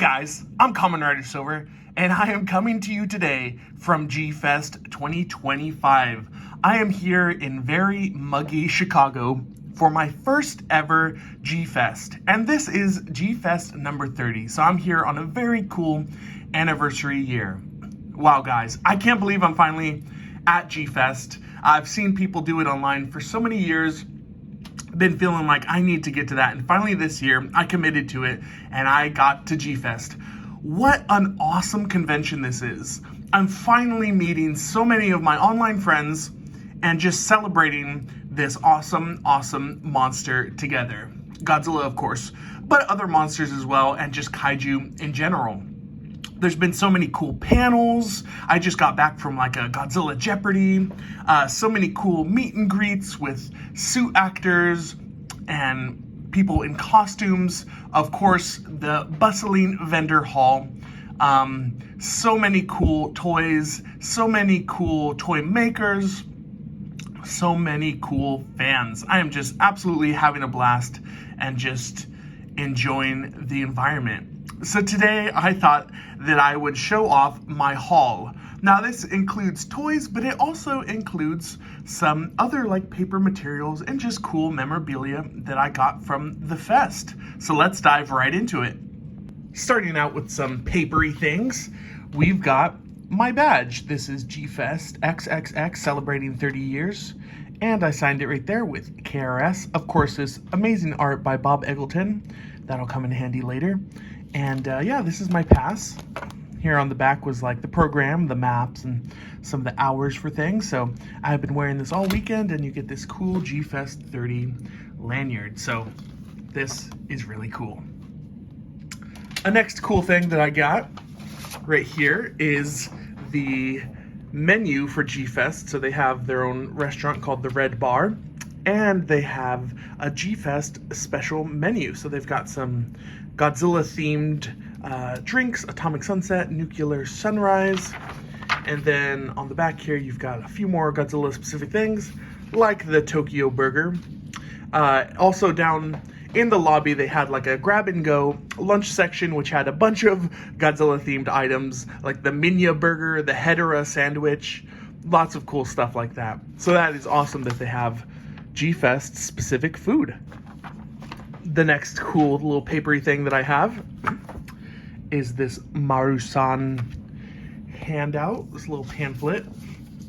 guys, I'm Kamen Rider Silver, and I am coming to you today from GFEST 2025. I am here in very muggy Chicago for my first ever GFEST, and this is GFEST number 30, so I'm here on a very cool anniversary year. Wow guys, I can't believe I'm finally at GFEST. I've seen people do it online for so many years, been feeling like I need to get to that, and finally this year I committed to it and I got to GFEST. What an awesome convention this is. I'm finally meeting so many of my online friends and just celebrating this awesome monster together. Godzilla, of course, but other monsters as well, and just kaiju in general. There's been so many cool panels. I just got back from like a Godzilla Jeopardy. So many cool meet and greets with suit actors and people in costumes. Of course, the bustling vendor hall. So many cool toys, so many cool toy makers, so many cool fans. I am just absolutely having a blast and just enjoying the environment. So today I thought that I would show off my haul. Now this includes toys, but it also includes some other like paper materials and just cool memorabilia that I got from the fest. So let's dive right into it. Starting out with some papery things, we've got my badge. This is GFEST XXX celebrating 30 years. And I signed it right there with KRS. Of course, this amazing art by Bob Igelton. That'll come in handy later. And yeah, this is my pass. Here on the back was like the program, the maps, and some of the hours for things. So I've been wearing this all weekend, and you get this cool GFEST 30 lanyard. So this is really cool. A next cool thing that I got right here is the menu for GFEST. So they have their own restaurant called the Red Bar, and they have a GFEST special menu. So they've got some Godzilla-themed drinks, Atomic Sunset, Nuclear Sunrise, and then on the back here you've got a few more Godzilla-specific things, like the Tokyo Burger. Also down in the lobby they had like a grab-and-go lunch section, which had a bunch of Godzilla-themed items, like the Minya Burger, the Hedera sandwich, lots of cool stuff like that. So that is awesome that they have GFEST-specific food. The next cool little papery thing that I have is this Marusan handout, this little pamphlet.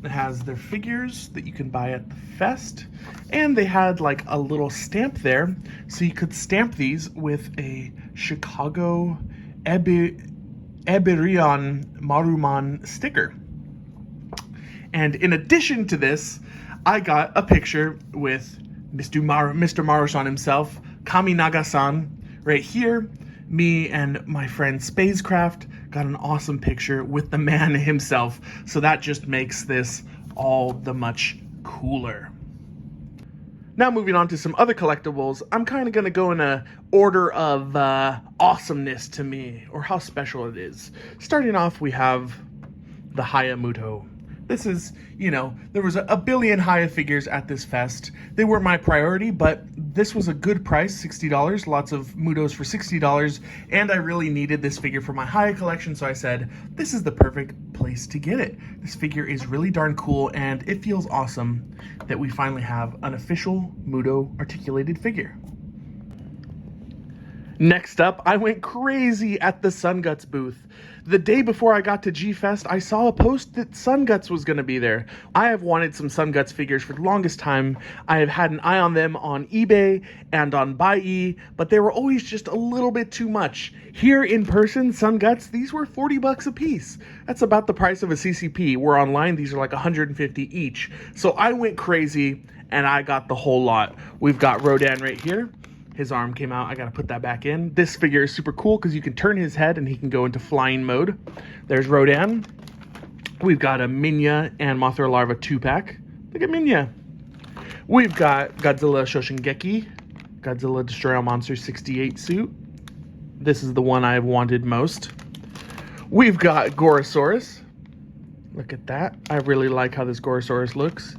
It has their figures that you can buy at the fest, and they had like a little stamp there, so you could stamp these with a Chicago Eberion Maruman sticker. And in addition to this, I got a picture with Mr. Marusan himself, Kaminaga-san, right here. Me and my friend Spacecraft got an awesome picture with the man himself, so that just makes this all the much cooler. Now moving on to some other collectibles, I'm kind of going to go in a order of awesomeness to me, or how special it is. Starting off, we have the Hayamuto. This is, you know, there was a billion Haya figures at this fest. They weren't my priority, but this was a good price, $60. Lots of Mutos for $60, and I really needed this figure for my Haya collection, so I said, this is the perfect place to get it. This figure is really darn cool, and it feels awesome that we finally have an official Muto articulated figure. Next up, I went crazy at the Sun Guts booth. The day before I got to GFEST, I saw a post that Sun Guts was going to be there. I have wanted some Sun Guts figures for the longest time. I have had an eye on them on eBay and on Buy, but they were always just a little bit too much. Here in person, Sun Guts, these were $40 a piece. That's about the price of a CCP, where online these are like $150 each. So I went crazy and I got the whole lot. We've got Rodan right here. His arm came out. I gotta put that back in. This figure is super cool because you can turn his head and he can go into flying mode. There's Rodan. We've got a Minya and Mothra Larva 2-pack. Look at Minya. We've got Godzilla Shoshingeki, Godzilla Destroy All Monsters 68 suit. This is the one I've wanted most. We've got Gorosaurus. Look at that. I really like how this Gorosaurus looks.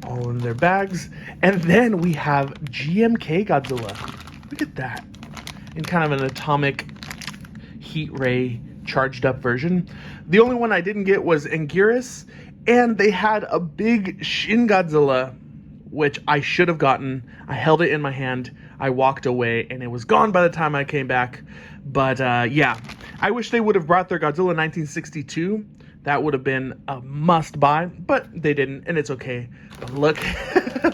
All in their bags. And then we have GMK Godzilla. Look at that. In kind of an atomic heat ray charged up version. The only one I didn't get was Anguirus, and they had a big Shin Godzilla, which I should have gotten. I held it in my hand, I walked away, and it was gone by the time I came back. But yeah, I wish they would have brought their Godzilla 1962. That would have been a must buy, but they didn't, and it's okay. Look,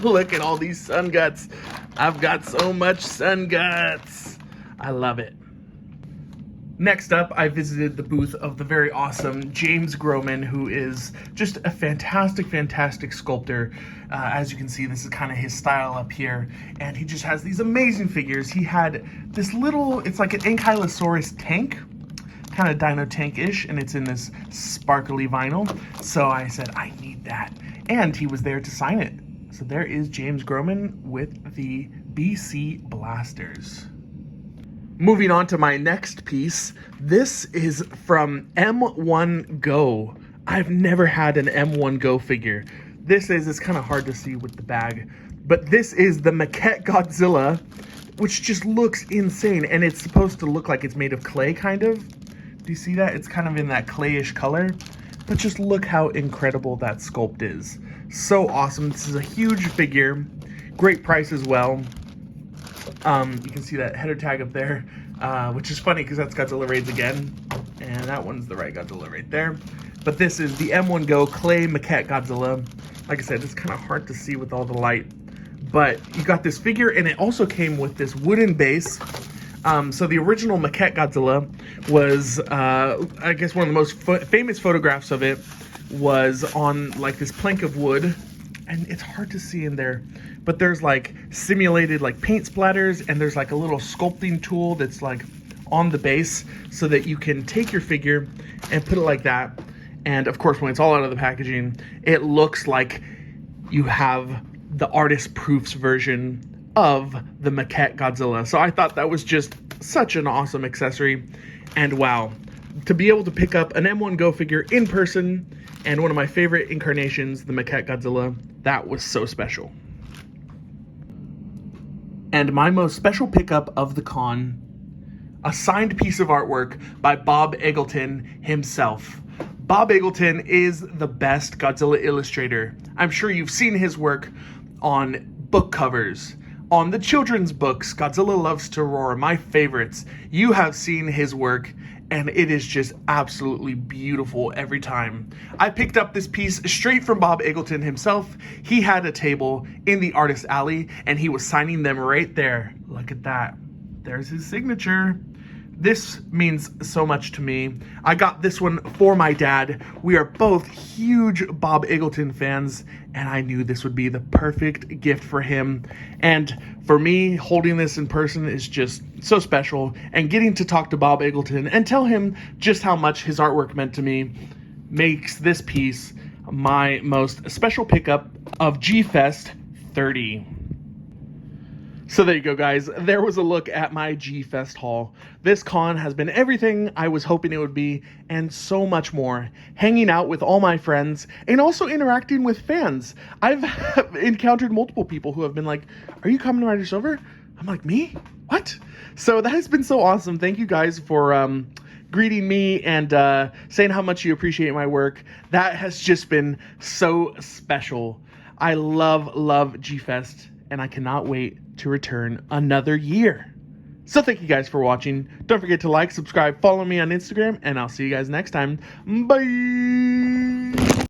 look at all these sun guts. I've got so much sun guts. I love it. Next up, I visited the booth of the very awesome James Groman, who is just a fantastic, fantastic sculptor. As you can see, this is kind of his style up here, and he just has these amazing figures. He had this little, it's like an Ankylosaurus tank, kind of Dino Tank-ish, and it's in this sparkly vinyl. So I said, I need that. And he was there to sign it. So there is James Groman with the BC Blasters. Moving on to my next piece. This is from M1 Go. I've never had an M1 Go figure. It's kind of hard to see with the bag, but this is the Maquette Godzilla, which just looks insane. And it's supposed to look like it's made of clay, kind of. Do you see that? It's kind of in that clayish color, but just look how incredible that sculpt is. So awesome. This is a huge figure, great price as well. You can see that header tag up there, which is funny because that's Godzilla Raids again, and that one's the right Godzilla right there. But this is the M1 Go Clay Maquette Godzilla. Like I said, it's kind of hard to see with all the light, but you got this figure, and it also came with this wooden base. So the original Maquette Godzilla was, I guess one of the most famous photographs of it was on like this plank of wood, and it's hard to see in there, but there's like simulated like paint splatters, and there's like a little sculpting tool that's like on the base so that you can take your figure and put it like that. And of course, when it's all out of the packaging, it looks like you have the artist proofs version of the Maquette Godzilla. So I thought that was just such an awesome accessory. And wow, to be able to pick up an M1 Go figure in person and one of my favorite incarnations, the Maquette Godzilla, that was so special. And my most special pickup of the con, a signed piece of artwork by Bob Igelton himself. Bob Igelton is the best Godzilla illustrator. I'm sure you've seen his work on book covers, on the children's books, Godzilla Loves to Roar, my favorites. You have seen his work, and it is just absolutely beautiful every time. I picked up this piece straight from Bob Igelton himself. He had a table in the artist alley, and he was signing them right there. Look at that. There's his signature. This means so much to me. I got this one for my dad. We are both huge Bob Igelton fans, and I knew this would be the perfect gift for him. And for me, holding this in person is just so special, and getting to talk to Bob Igelton and tell him just how much his artwork meant to me makes this piece my most special pickup of GFEST 30. So there you go, guys. There was a look at my GFEST haul. This con has been everything I was hoping it would be, and so much more. Hanging out with all my friends, and also interacting with fans. I've encountered multiple people who have been like, "Are you Kamen Rider Silver?" I'm like, "Me? What?" So that has been so awesome. Thank you guys for greeting me and saying how much you appreciate my work. That has just been so special. I love GFEST, and I cannot wait to return another year. So thank you guys for watching. Don't forget to like, subscribe, follow me on Instagram, and I'll see you guys next time. Bye!